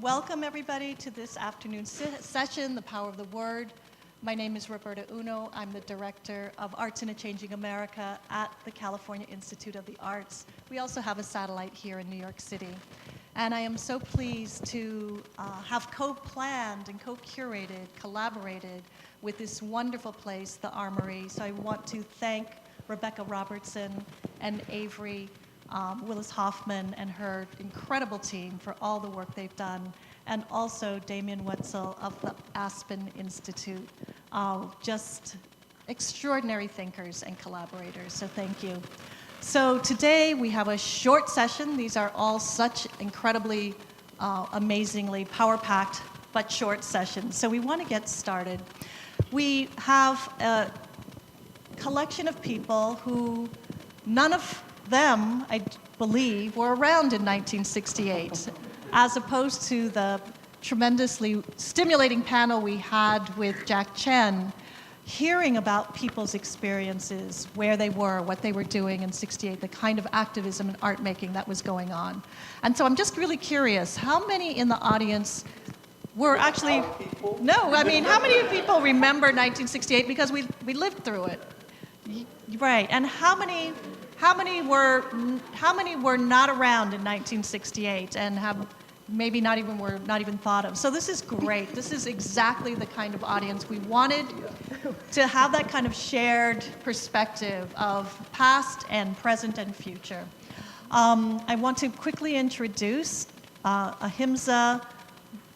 Welcome everybody to this afternoon session, The Power of the Word. My name is Roberta Uno. I'm the Director of Arts in a Changing America at the California Institute of the Arts. We also have a satellite here in New York City. And I am so pleased to have co-planned and co-curated, collaborated with this wonderful place, the Armory. So I want to thank Rebecca Robertson and Avery Willis Hoffman and her incredible team for all the work they've done, and also Damien Wetzel of the Aspen Institute. Just extraordinary thinkers and collaborators, so thank you. So today we have a short session. These are all such incredibly, amazingly power-packed, but short sessions. So we want to get started. We have a collection of people who, none of them, I believe, were around in 1968, as opposed to the tremendously stimulating panel we had with Jack Chen, hearing about people's experiences, where they were, what they were doing in '68, the kind of activism and art making that was going on. And so I'm just really curious, how many in the audience were actually, no, I mean, how many people remember 1968 because we lived through it? Right, and how many were not around in 1968 and have maybe were not even thought of? So this is great. This is exactly the kind of audience we wanted to have, that kind of shared perspective of past and present and future. I want to quickly introduce Ahimsa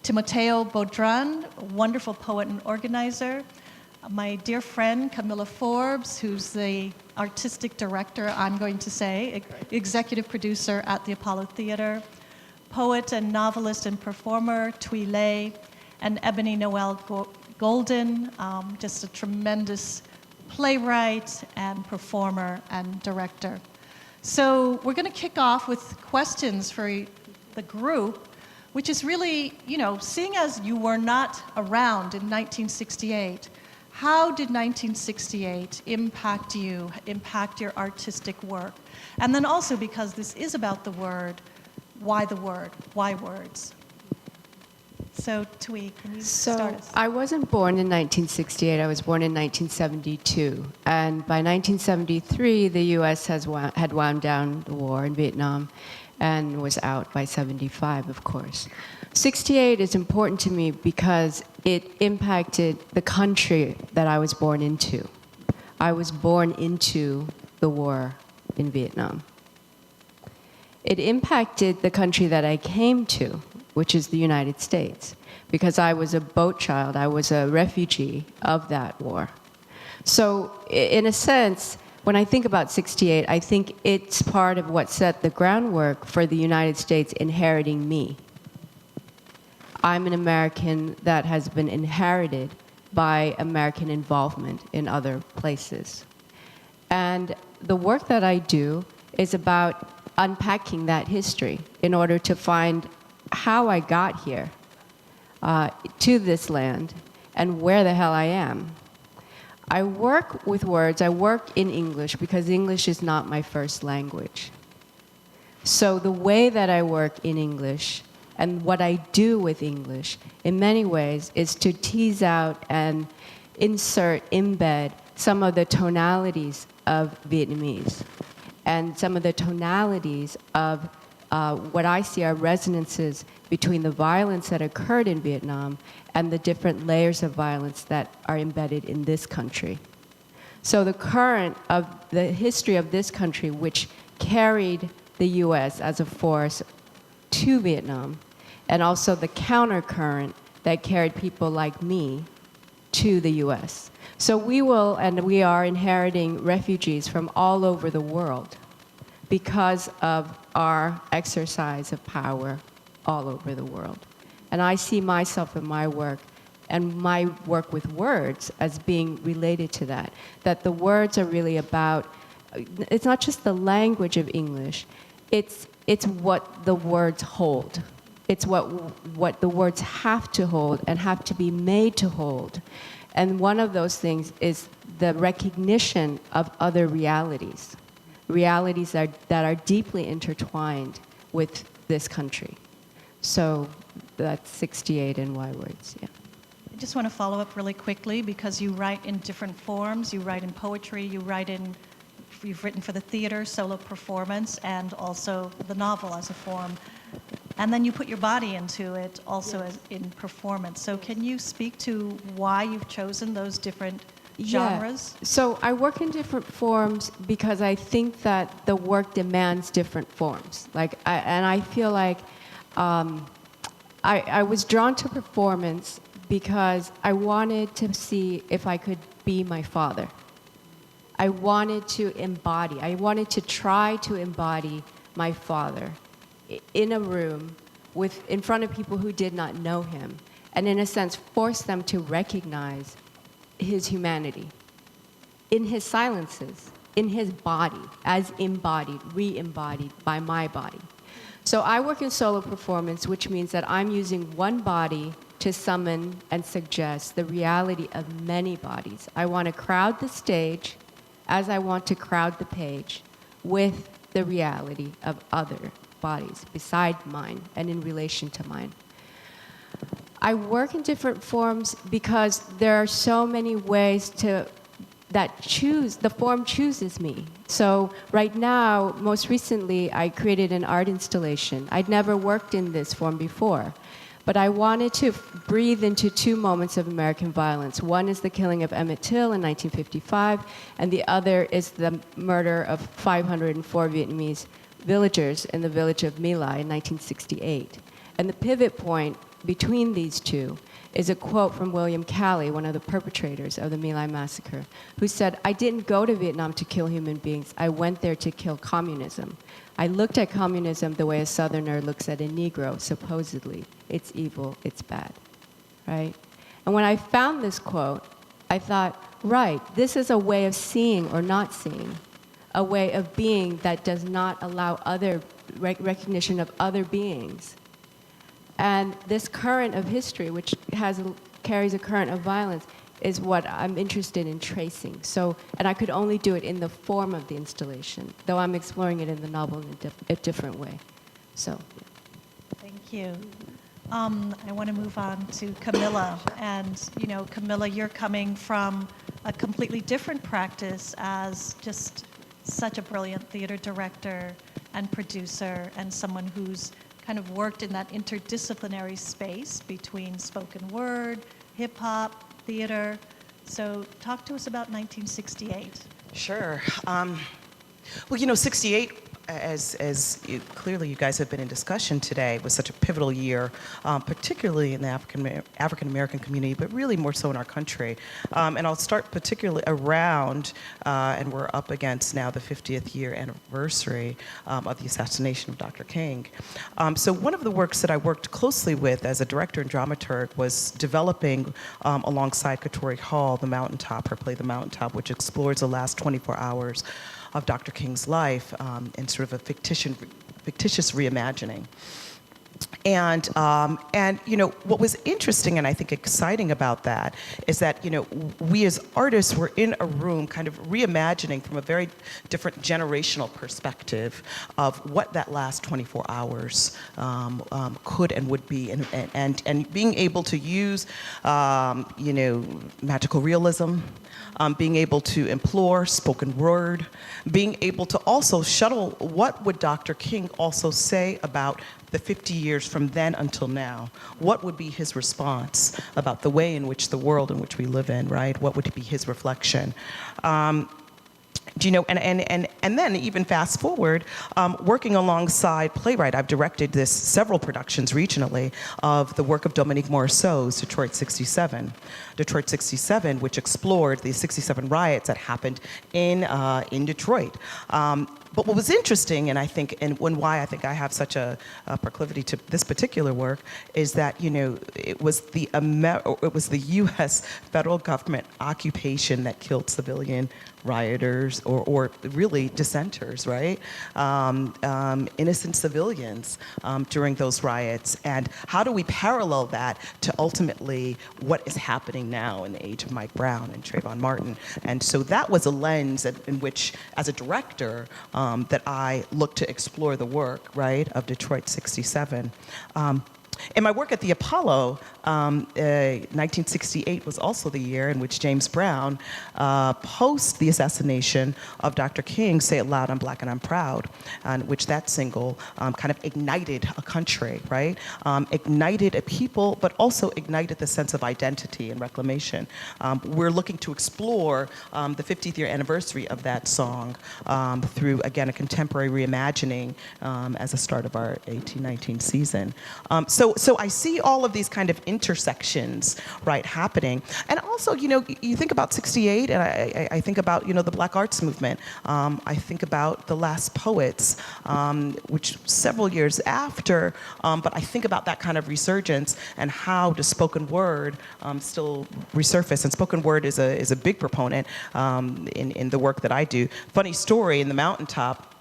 Timoteo Bodhrán, a wonderful poet and organizer. My dear friend, Kamilah Forbes, who's the artistic director, I'm going to say, executive producer at the Apollo Theater, poet and novelist and performer, thúy, and Ebony Noelle Golden, just a tremendous playwright and performer and director. So we're going to kick off with questions for the group, which is really, seeing as you were not around in 1968, how did 1968 impact you, impact your artistic work? And then also, because this is about the word, why the word? Why words? So, thúy, can you start us? I wasn't born in 1968. I was born in 1972. And by 1973, the U.S. had wound down the war in Vietnam and was out by 75, of course. 68 is important to me because it impacted the country that I was born into. I was born into the war in Vietnam. It impacted the country that I came to, which is the United States, because I was a boat child. I was a refugee of that war. So in a sense, when I think about 68, I think it's part of what set the groundwork for the United States inheriting me. I'm an American that has been inherited by American involvement in other places. And the work that I do is about unpacking that history in order to find how I got here to this land and where the hell I am. I work with words. I work in English because English is not my first language. So the way that I work in English and what I do with English, in many ways, is to tease out and embed some of the tonalities of Vietnamese and some of the tonalities of what I see are resonances between the violence that occurred in Vietnam and the different layers of violence that are embedded in this country. So the current of the history of this country, which carried the U.S. as a force to Vietnam, and also the countercurrent that carried people like me to the U.S. So we are inheriting refugees from all over the world because of our exercise of power all over the world. And I see myself in my work and my work with words as being related to that, that the words are really about, it's not just the language of English, it's what the words hold. It's what the words have to hold and have to be made to hold. And one of those things is the recognition of other realities, realities that are deeply intertwined with this country. So that's 68 in Y words, yeah. I just want to follow up really quickly because you write in different forms. You write in poetry, you've written for the theater, solo performance, and also the novel as a form. And then you put your body into it also as in performance. So can you speak to why you've chosen those different genres? Yeah. So I work in different forms because I think that the work demands different forms. And I feel like I was drawn to performance because I wanted to see if I could be my father. I wanted to try to embody my father in a room in front of people who did not know him, and in a sense force them to recognize his humanity in his silences, in his body, as embodied, re-embodied by my body. So I work in solo performance, which means that I'm using one body to summon and suggest the reality of many bodies. I want to crowd the stage as I want to crowd the page with the reality of other bodies beside mine and in relation to mine. I work in different forms because there are so many ways the form chooses me. So right now, most recently, I created an art installation. I'd never worked in this form before, but I wanted to breathe into two moments of American violence. One is the killing of Emmett Till in 1955, and the other is the murder of 504 Vietnamese villagers in the village of My Lai in 1968. And the pivot point between these two is a quote from William Calley, one of the perpetrators of the My Lai massacre, who said, "I didn't go to Vietnam to kill human beings. I went there to kill communism. I looked at communism the way a Southerner looks at a Negro, supposedly. It's evil, it's bad," right? And when I found this quote, I thought, right, this is a way of seeing or not seeing, a way of being that does not allow recognition of other beings. And this current of history, which carries a current of violence, is what I'm interested in tracing. So, and I could only do it in the form of the installation, though I'm exploring it in the novel in a different way. So, yeah. Thank you. I want to move on to Kamilah. And, you know, Kamilah, you're coming from a completely different practice as just such a brilliant theater director and producer and someone who's kind of worked in that interdisciplinary space between spoken word, hip hop, theater. So talk to us about 1968. Sure. Well, you know, 68, as clearly you guys have been in discussion today, was such a pivotal year, particularly in the African-American community, but really more so in our country. And I'll start particularly around, and we're up against now the 50th year anniversary of the assassination of Dr. King. So one of the works that I worked closely with as a director and dramaturg was developing, alongside Katori Hall, The Mountaintop, her play The Mountaintop, which explores the last 24 hours of Dr. King's life in sort of a fictitious reimagining. And you know, what was interesting and I think exciting about that is that, you know, we as artists were in a room kind of reimagining from a very different generational perspective of what that last 24 hours could and would be, and being able to use, you know, magical realism, being able to implore spoken word, being able to also shuttle what would Dr. King also say about the 50 years from then until now. What would be his response about the way in which the world in which we live in, right? What would be his reflection? Do you know, and then even fast forward, working alongside playwright, I've directed several productions regionally of the work of Dominique Morisseau's Detroit 67. Detroit 67, which explored the 67 riots that happened in Detroit. But what was interesting, and I think, and why I think I have such a proclivity to this particular work, is that, you know, it was the U.S. federal government occupation that killed civilian rioters or really dissenters, right? Innocent civilians during those riots. And how do we parallel that to ultimately what is happening now in the age of Mike Brown and Trayvon Martin? And so that was a lens in which, as a director, that I looked to explore the work, right, of Detroit 67. In my work at the Apollo, 1968 was also the year in which James Brown, post the assassination of Dr. King, Say It Loud, I'm Black and I'm Proud, and which that single kind of ignited a country, right? Ignited a people, but also ignited the sense of identity and reclamation. We're looking to explore the 50th year anniversary of that song through, again, a contemporary reimagining as a start of our 1819 season. So I see all of these kind of intersections, right, happening. And also, you know, you think about 68, and I think about, you know, the Black Arts Movement. I think about The Last Poets, which several years after, but I think about that kind of resurgence and how does spoken word still resurface. And spoken word is a big proponent in the work that I do. Funny story, in the Mountaintop,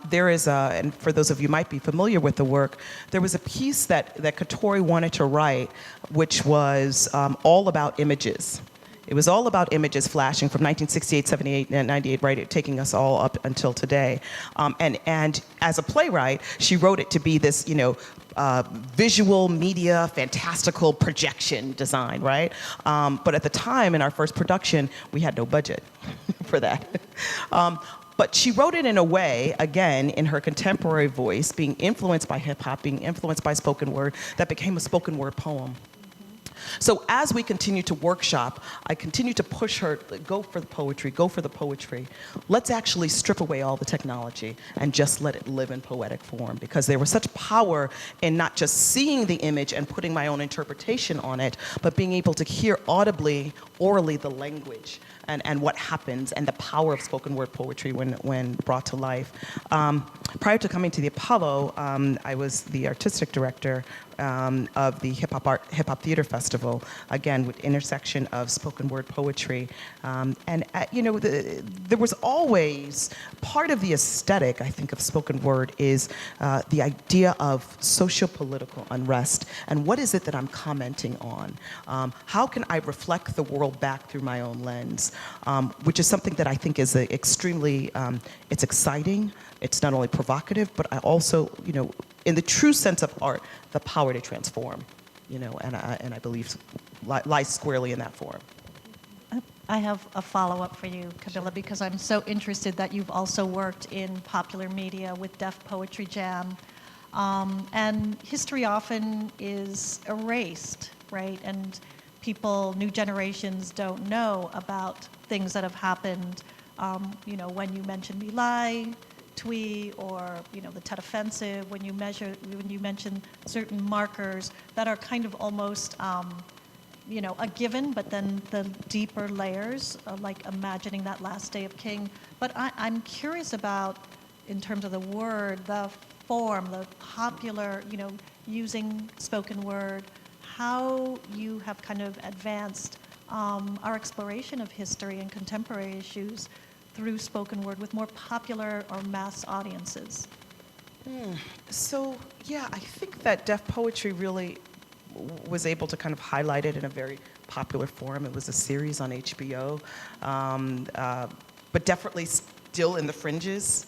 there is and for those of you who might be familiar with the work, there was a piece that Katori wanted to write, which was all about images. It was all about images flashing from 1968, 78, and 98, right, taking us all up until today. And as a playwright, she wrote it to be this, you know, visual media, fantastical projection design, right? But at the time, in our first production, we had no budget for that. But she wrote it in a way, again, in her contemporary voice, being influenced by hip hop, being influenced by spoken word, that became a spoken word poem. So as we continue to workshop, I continue to push her, go for the poetry, go for the poetry. Let's actually strip away all the technology and just let it live in poetic form, because there was such power in not just seeing the image and putting my own interpretation on it, but being able to hear audibly, orally, the language and what happens, and the power of spoken word poetry when brought to life. Prior to coming to the Apollo, I was the artistic director of the Hip Hop Theater Festival, again with intersection of spoken word poetry. You know, there was always part of the aesthetic, I think, of spoken word is the idea of socio-political unrest, and what is it that I'm commenting on? How can I reflect the world back through my own lens? Which is something that I think is extremely, it's exciting, it's not only provocative, but I also, you know, in the true sense of art, the power to transform, you know, and I believe lies squarely in that form. I have a follow-up for you, Kamilah, because I'm so interested that you've also worked in popular media with Def Poetry Jam. And history often is erased, right? And people, new generations don't know about things that have happened. You know, when you mention My Lai, thúy, or you know, the Tet Offensive, when you mention certain markers that are kind of almost you know, a given, but then the deeper layers, like imagining that last day of King. But I'm curious about, in terms of the word, the form, the popular, you know, using spoken word, how you have kind of advanced our exploration of history and contemporary issues through spoken word with more popular or mass audiences. So, yeah, I think that Def Poetry really was able to kind of highlight it in a very popular form. It was a series on HBO, but definitely still in the fringes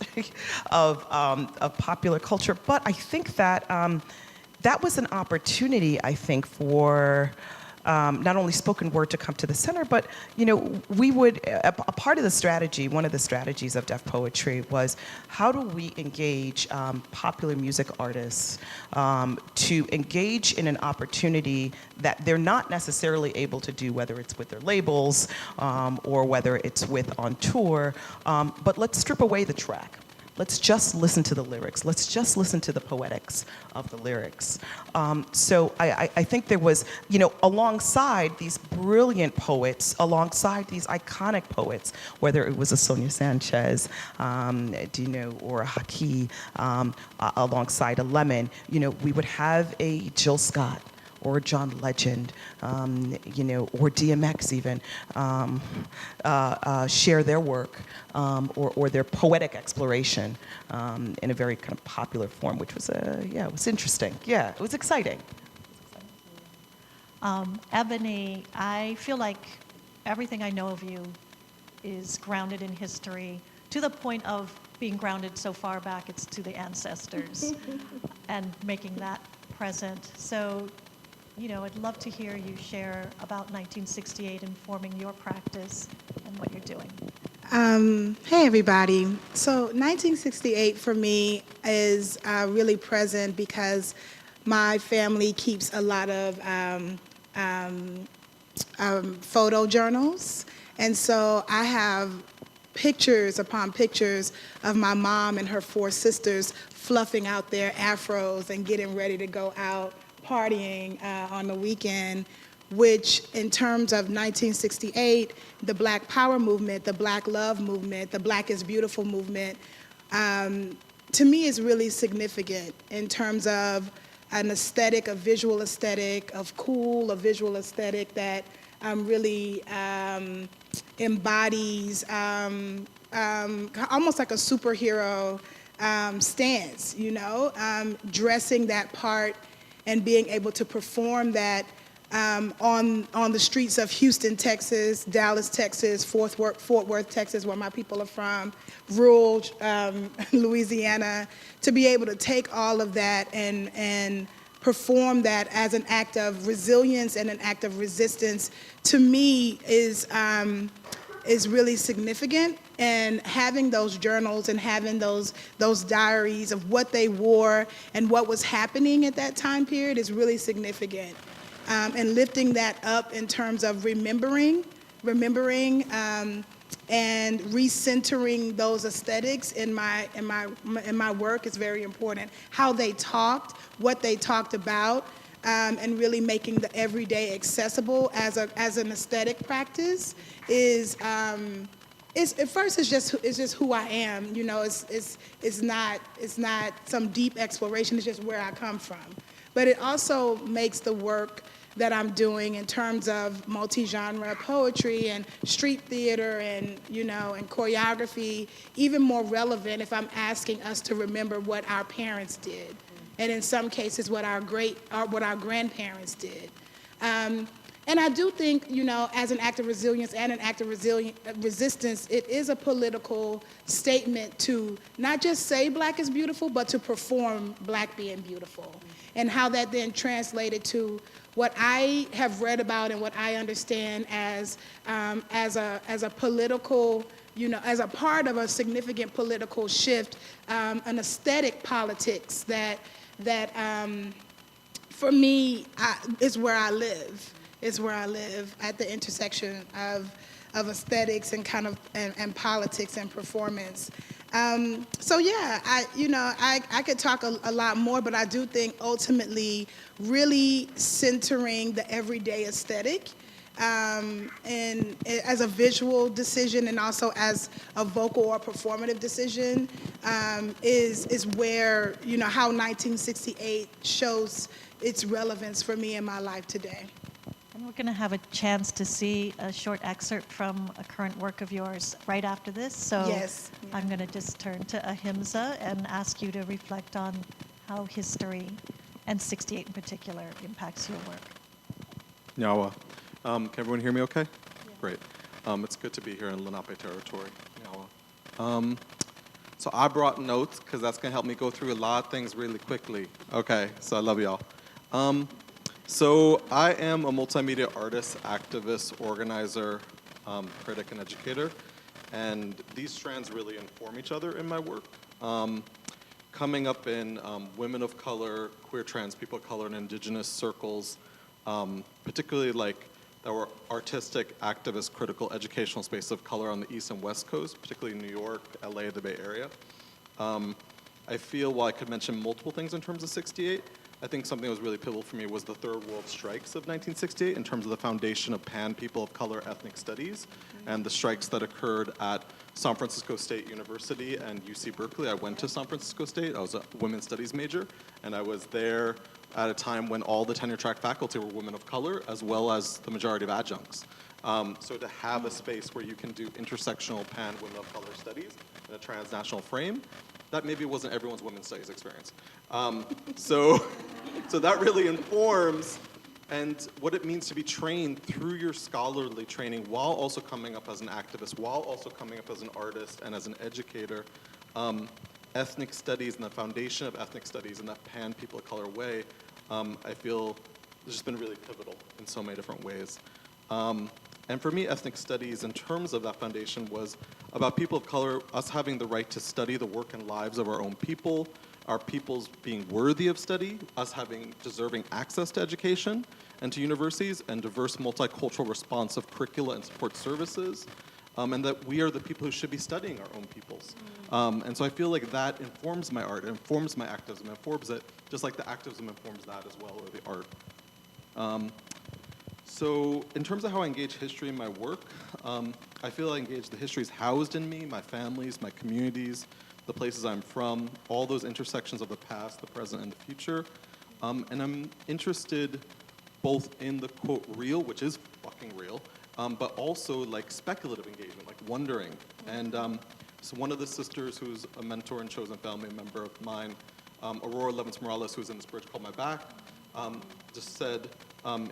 of popular culture. But I think that that was an opportunity, I think, for not only spoken word to come to the center, but, you know, we would, a part of the strategy, one of the strategies of Def Poetry was how do we engage popular music artists to engage in an opportunity that they're not necessarily able to do, whether it's with their labels or whether it's with on tour, but let's strip away the track. Let's just listen to the lyrics. Let's just listen to the poetics of the lyrics. So I think there was, you know, alongside these brilliant poets, alongside these iconic poets, whether it was a Sonia Sanchez, you know, or a Haki, alongside a Lemon, you know, we would have a Jill Scott, or John Legend, you know, or DMX even, share their work or their poetic exploration in a very kind of popular form, which was, yeah, it was interesting. Yeah, it was exciting. Ebony, I feel like everything I know of you is grounded in history, to the point of being grounded so far back it's to the ancestors and making that present. So, I'd love to hear you share about 1968 informing your practice and what you're doing. Hey, everybody. So 1968 for me is really present because my family keeps a lot of photo journals. And so I have pictures upon pictures of my mom and her 4 sisters fluffing out their afros and getting ready to go out partying on the weekend, which in terms of 1968, the Black Power movement, the Black Love movement, the Black is Beautiful movement, to me is really significant in terms of an aesthetic, a visual aesthetic of cool, a visual aesthetic that really embodies almost like a superhero stance, dressing that part and being able to perform that on the streets of Houston, Texas, Dallas, Texas, Fort Worth, Texas, where my people are from, rural Louisiana, to be able to take all of that and perform that as an act of resilience and an act of resistance, to me is really significant. And having those journals and having those diaries of what they wore and what was happening at that time period is really significant. And lifting that up in terms of remembering, and recentering those aesthetics in my work is very important. How they talked, what they talked about, and really making the everyday accessible as an aesthetic practice is at first it's just who I am. It's not some deep exploration. It's just where I come from. But it also makes the work that I'm doing in terms of multi-genre poetry and street theater and choreography even more relevant if I'm asking us to remember what our parents did, and in some cases what our grandparents did. And I do think, as an act of resilience and an act of resistance, it is a political statement to not just say Black is beautiful, but to perform Black being beautiful. And how that then translated to what I have read about and what I understand as a political, as a part of a significant political shift, an aesthetic politics that for me is where I live. Is where I live, at the intersection of aesthetics and and politics and performance. So yeah, I could talk a lot more, but I do think ultimately really centering the everyday aesthetic and as a visual decision and also as a vocal or performative decision is where, how 1968 shows its relevance for me in my life today. And we're going to have a chance to see a short excerpt from a current work of yours right after this. So yes. I'm going to just turn to Ahimsa and ask you to reflect on how history, and 68 in particular, impacts your work. Nyawa. Can everyone hear me okay? Yeah. Great. It's good to be here in Lenape territory. Nyawa. So I brought notes because that's going to help me go through a lot of things really quickly. Okay, so I love y'all. So I am a multimedia artist, activist, organizer, critic, and educator, and these strands really inform each other in my work. Coming up in women of color, queer trans people of color, and indigenous circles, particularly that were artistic, activist, critical, educational space of color on the East and West Coast, particularly New York, LA, the Bay Area. I feel while I could mention multiple things in terms of 68, I think something that was really pivotal for me was the Third World Strikes of 1968 in terms of the foundation of Pan people of color ethnic studies and the strikes that occurred at San Francisco State University and UC Berkeley. I went to San Francisco State. I was a women's studies major, and I was there at a time when all the tenure track faculty were women of color as well as the majority of adjuncts. So to have a space where you can do intersectional Pan women of color studies in a transnational frame, that maybe wasn't everyone's women's studies experience. So that really informs and what it means to be trained through your scholarly training while also coming up as an activist, while also coming up as an artist and as an educator. Ethnic studies and the foundation of ethnic studies in that Pan people of color way I feel it's just been really pivotal in so many different ways. And for me, ethnic studies, in terms of that foundation, was about people of color, us having the right to study the work and lives of our own people, our peoples being worthy of study, us having deserving access to education and to universities, and diverse multicultural responsive curricula and support services, and that we are the people who should be studying our own peoples. And so I feel like that informs my art, it informs my activism, informs it, just like the activism informs that as well, or the art. So in terms of how I engage history in my work, I feel I engage the histories housed in me, my families, my communities, the places I'm from, all those intersections of the past, the present, and the future. And I'm interested both in the, quote, real, which is fucking real, but also like speculative engagement, like wondering. And so one of the sisters who's a mentor and chosen family member of mine, Aurora Levins Morales, who's in this bridge called My Back, just said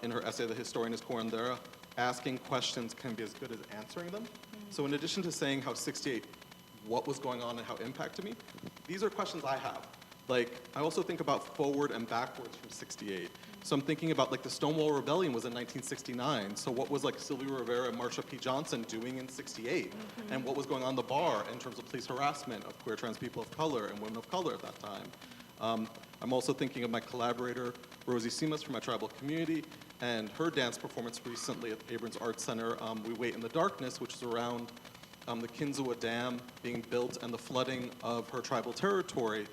in her essay, The Historian is Curandera, asking questions can be as good as answering them. So in addition to saying how 68, what was going on and how it impacted me, these are questions I have. Like, I also think about forward and backwards from 68. So I'm thinking about, like, the Stonewall Rebellion was in 1969. So what was, like, Sylvia Rivera and Marsha P. Johnson doing in 68? And what was going on in the bar in terms of police harassment of queer trans people of color and women of color at that time? I'm also thinking of my collaborator, Rosie Simas from my tribal community, and her dance performance recently at Abrams Arts Center, We Wait in the Darkness, which is around the Kinzua Dam being built and the flooding of her tribal territory,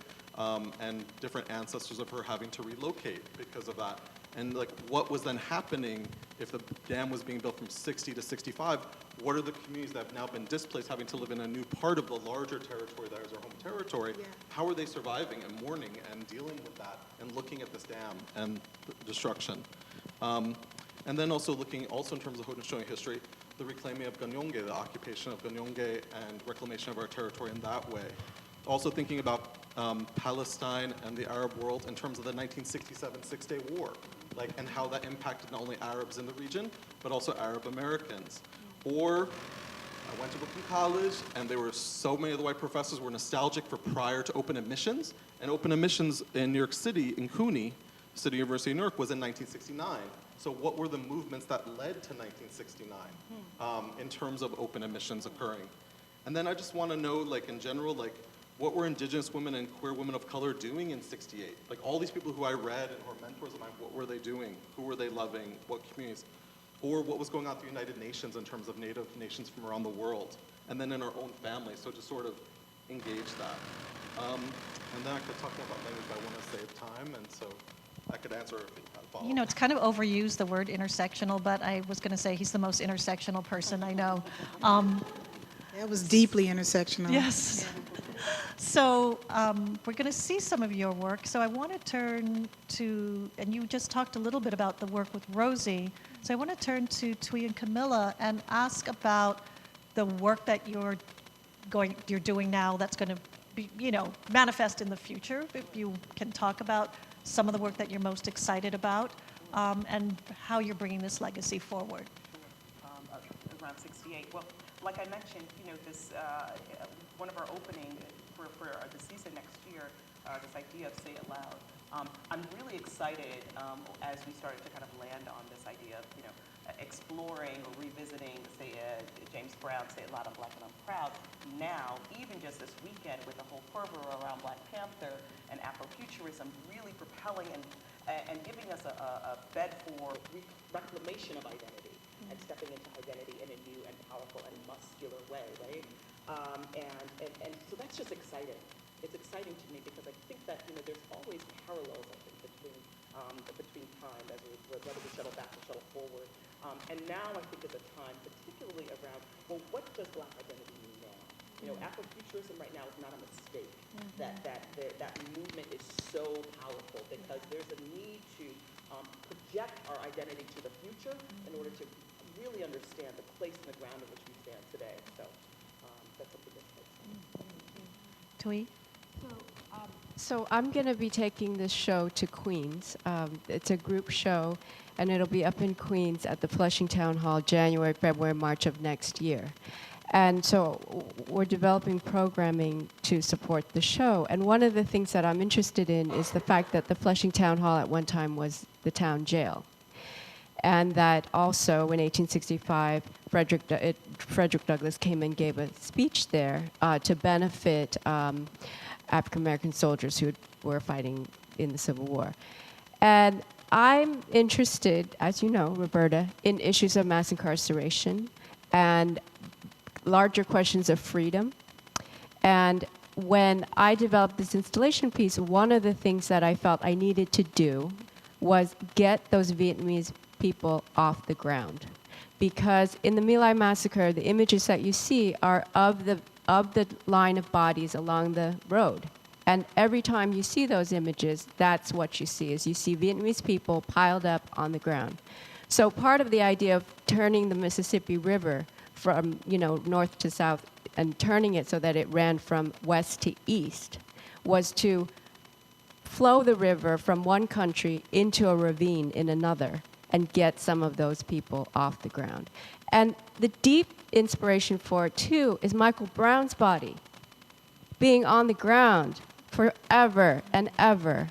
and different ancestors of her having to relocate because of that. And like, what was then happening if the dam was being built from 60 to 65? What are the communities that have now been displaced having to live in a new part of the larger territory that is our home territory? Yeah. How are they surviving and mourning and dealing with that and looking at this dam and destruction? And then also looking also in terms of Haudenosaunee history, the reclaiming of Ganyonge, the occupation of Ganyonge and reclamation of our territory in that way. Also thinking about Palestine and the Arab world in terms of the 1967 Six-Day War, like, and how that impacted not only Arabs in the region, but also Arab Americans. Or I went to Brooklyn College, and there were so many of the white professors were nostalgic for prior to open admissions, and open admissions in New York City, in CUNY, City University of New York, was in 1969. So what were the movements that led to 1969 in terms of open admissions occurring? And then I just want to know, like, in general, like, what were Indigenous women and queer women of color doing in 68? Like, all these people who I read and who are mentors of mine, what were they doing? Who were they loving? What communities? Or what was going on at the United Nations in terms of Native nations from around the world? And then in our own family, so just sort of engage that. And then I could talk more about language, but I want to save time, and so I could answer if you have follow-up. You know, it's kind of overused, the word intersectional, but I was going to say he's the most intersectional person I know. That was deeply intersectional. Yes. So we're going to see some of your work. So I want to turn to, and you just talked a little bit about the work with Rosie. So I want to turn to thúy and Kamilah and ask about the work that you're doing now that's going to be, you know, manifest in the future. If you can talk about some of the work that you're most excited about, and how you're bringing this legacy forward. Around 68. Well, like I mentioned, you know, this one of our opening for the season next year, this idea of Say It Loud. I'm really excited as we started to kind of land on this idea of, you know, exploring or revisiting, say, James Brown, Say It Loud, I'm Black and I'm Proud. Now, even just this weekend with the whole fervor around Black Panther and Afrofuturism really propelling and giving us a bed for reclamation of identity and stepping into identity in a new and powerful and muscular way, right? And so that's just exciting. It's exciting to me because I think that, you know, there's always parallels, I think, between time as whether we shuttle back or shuttle forward. And now I think is a time, particularly around, well, what does Black identity mean now? You know, Afrofuturism right now is not a mistake. That movement is so powerful because there's a need to project our identity to the future in order to really understand the place and the ground in which we stand today. So that's something that's exciting. thúy? So I'm going to be taking this show to Queens. It's a group show, and it'll be up in Queens at the Flushing Town Hall, January, February, March of next year. And so we're developing programming to support the show. And one of the things that I'm interested in is the fact that the Flushing Town Hall at one time was the town jail. And that also in 1865, Frederick Douglass came and gave a speech there to benefit African-American soldiers who were fighting in the Civil War. And I'm interested, as you know, Roberta, in issues of mass incarceration and larger questions of freedom. And when I developed this installation piece, one of the things that I felt I needed to do was get those Vietnamese people off the ground. Because in the My Lai massacre, the images that you see are of the line of bodies along the road. And every time you see those images, that's what you see, is you see Vietnamese people piled up on the ground. So part of the idea of turning the Mississippi River from, north to south and turning it so that it ran from west to east was to flow the river from one country into a ravine in another and get some of those people off the ground. And the deep inspiration for it, too, is Michael Brown's body being on the ground forever and ever.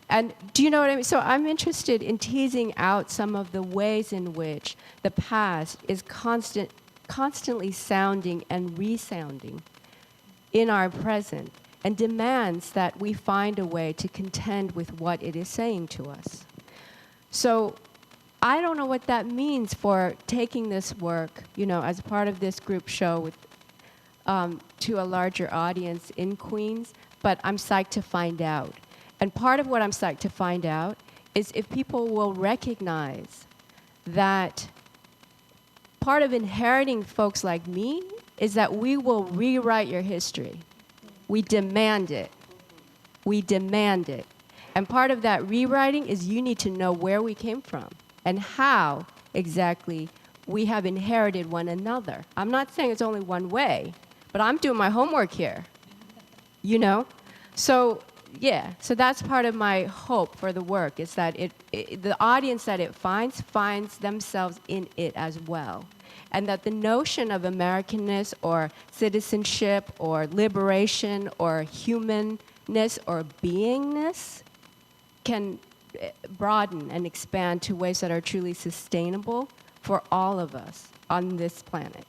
And do you know what I mean? So I'm interested in teasing out some of the ways in which the past is constantly sounding and resounding in our present and demands that we find a way to contend with what it is saying to us. So I don't know what that means for taking this work, as part of this group show with, to a larger audience in Queens, but I'm psyched to find out. And part of what I'm psyched to find out is if people will recognize that part of inheriting folks like me is that we will rewrite your history. We demand it. We demand it. And part of that rewriting is you need to know where we came from and how exactly we have inherited one another. I'm not saying it's only one way, but I'm doing my homework here, So, yeah, so that's part of my hope for the work, is that the audience that it finds themselves in it as well. And that the notion of Americanness or citizenship or liberation or humanness or beingness can broaden and expand to ways that are truly sustainable for all of us on this planet.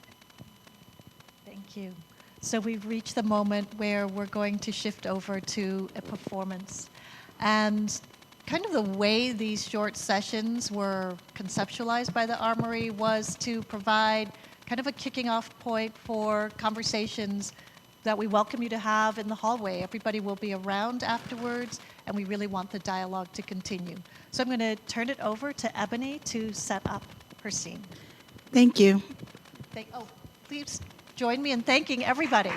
Thank you. So we've reached the moment where we're going to shift over to a performance. And kind of the way these short sessions were conceptualized by the Armory was to provide kind of a kicking off point for conversations that we welcome you to have in the hallway. Everybody will be around afterwards, and we really want the dialogue to continue. So I'm going to turn it over to Ebony to set up her scene. Thank you. Please join me in thanking everybody.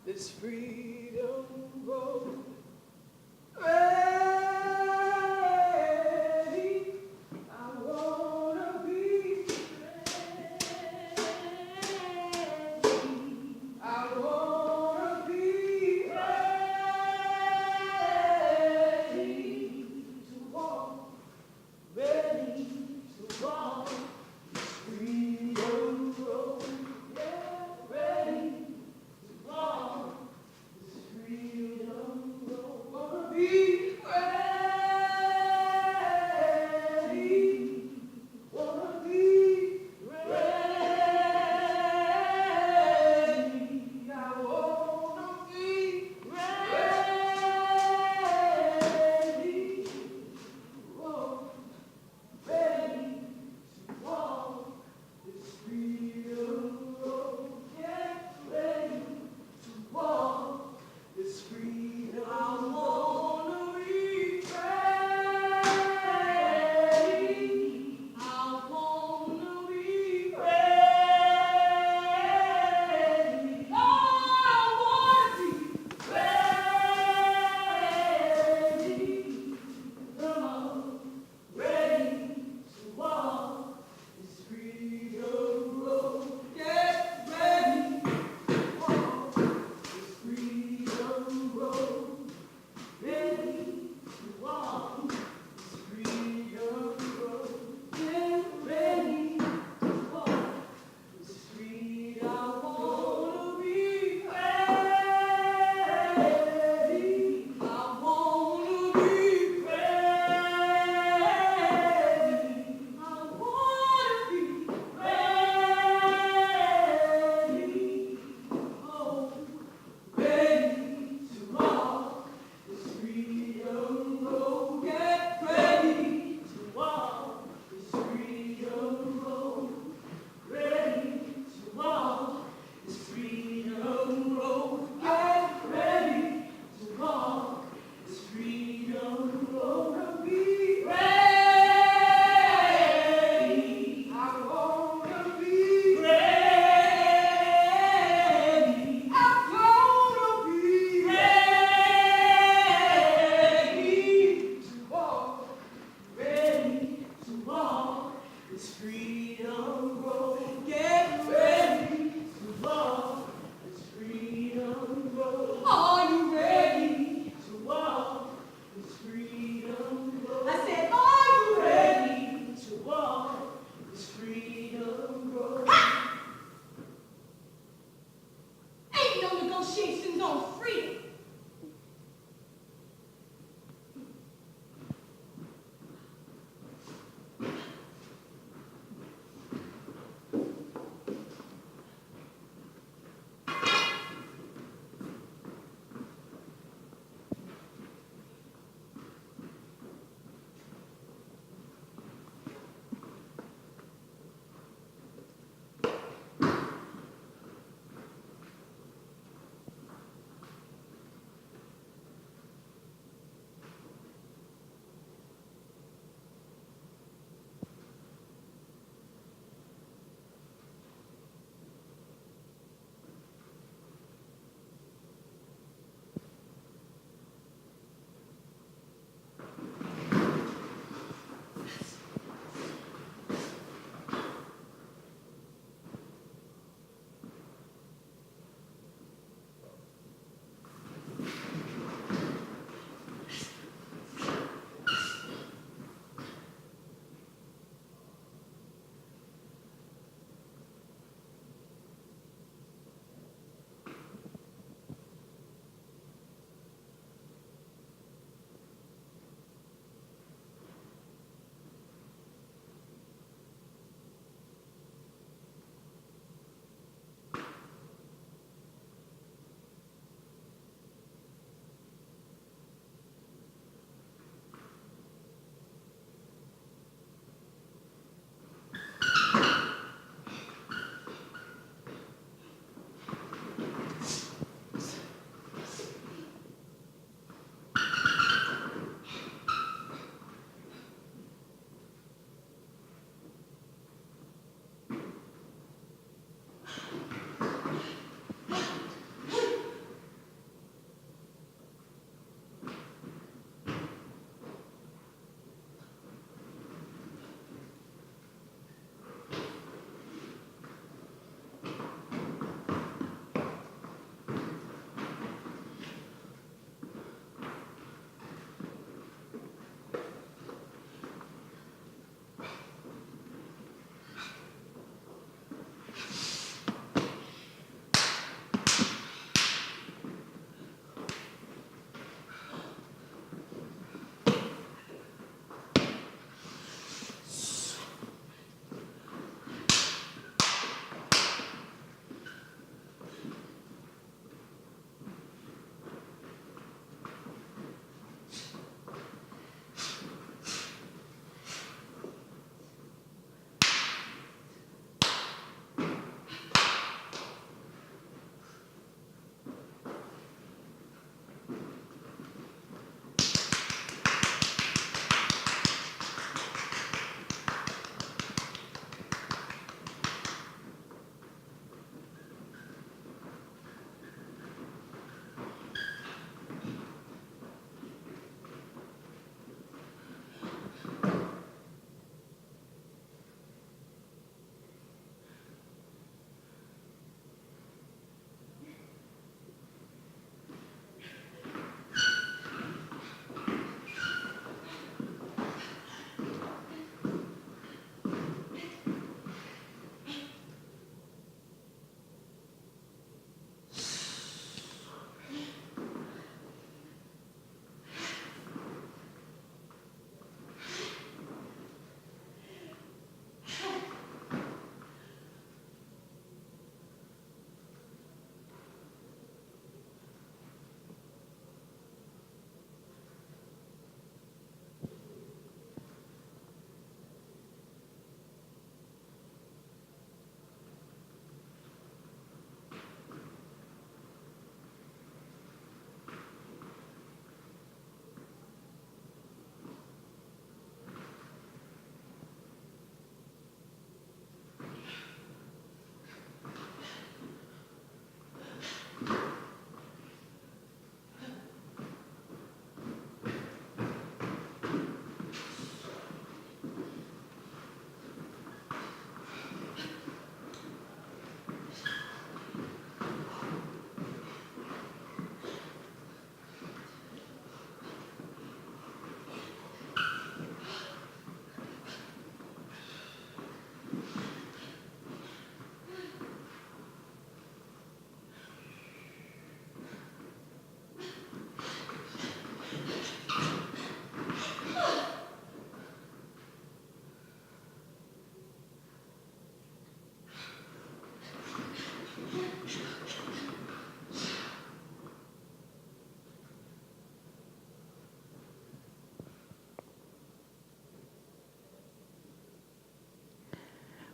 This freedom road,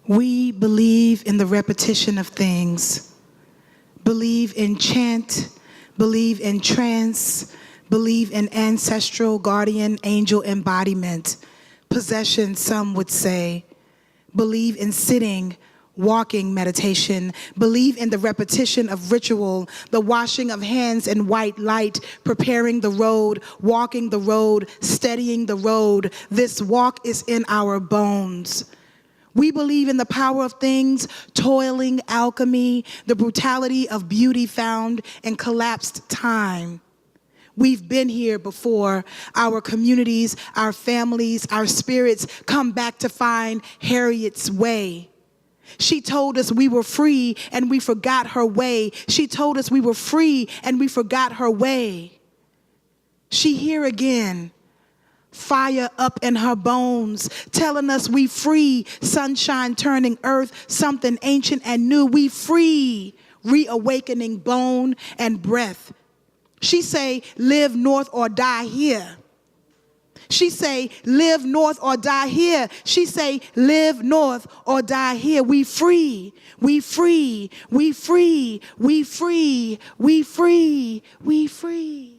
We believe in the repetition of things, believe in chant, believe in trance, believe in ancestral guardian angel embodiment, possession, some would say, believe in sitting, walking meditation, believe in the repetition of ritual, the washing of hands in white light, preparing the road, walking the road, steadying the road. This walk is in our bones. We believe in the power of things, toiling, alchemy, the brutality of beauty found in collapsed time. We've been here before. Our communities, our families, our spirits come back to find Harriet's way. She told us we were free and we forgot her way. She told us we were free and we forgot her way. She here again, fire up in her bones, telling us we free, sunshine turning earth, something ancient and new. We free, reawakening bone and breath. She say, live north or die here. She say, live north or die here. She say, live north or die here. We free, we free, we free, we free, we free, we free.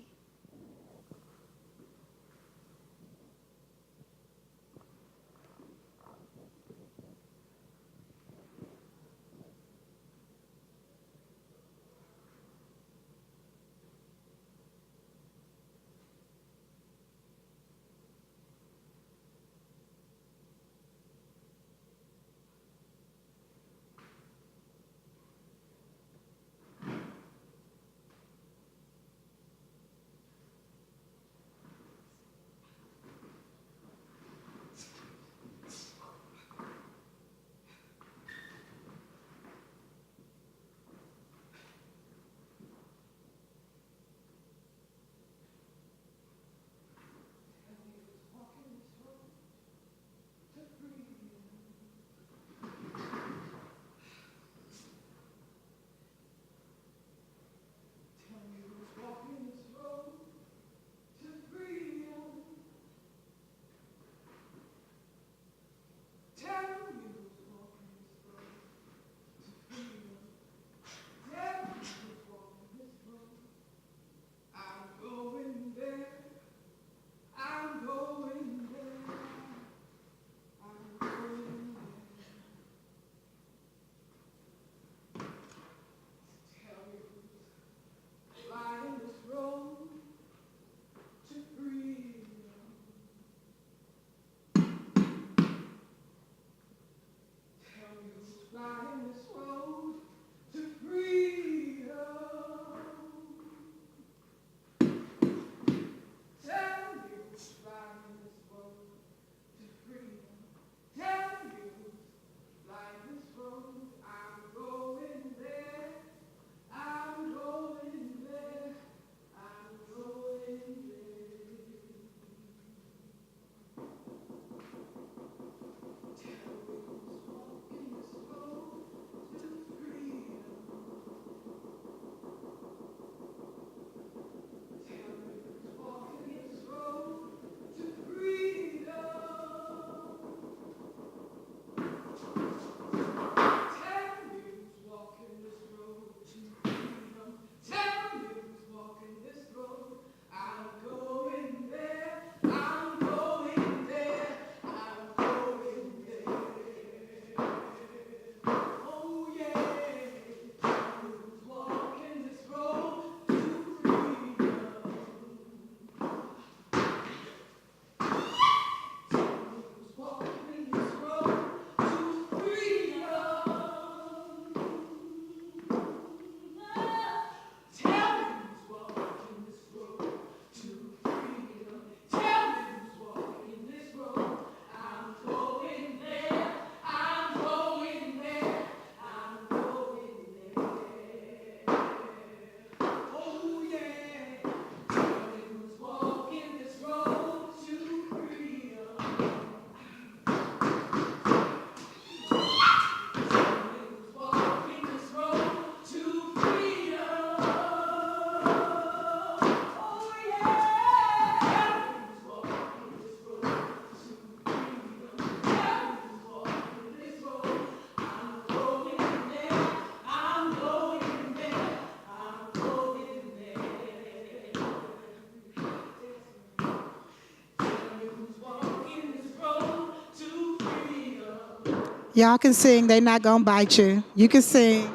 Y'all can sing. They not gonna bite you. You can sing.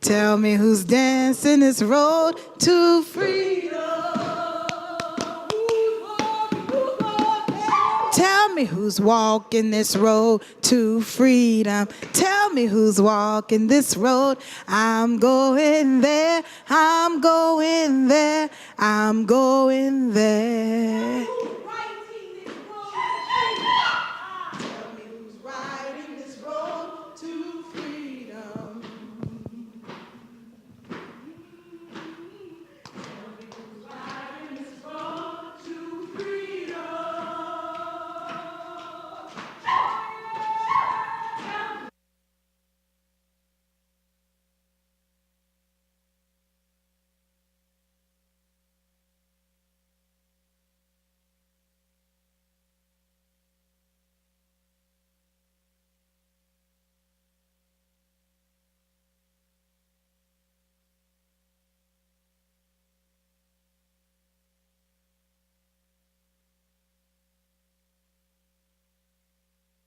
Tell me who's dancing this road to freedom. Tell me who's walking this road to freedom. Tell me who's walking this road. I'm going there. I'm going there. I'm going there.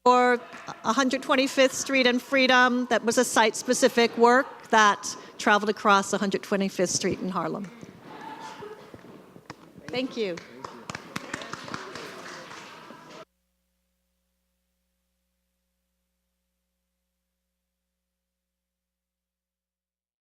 For 125th Street and Freedom, that was a site-specific work that traveled across 125th Street in Harlem. Thank you.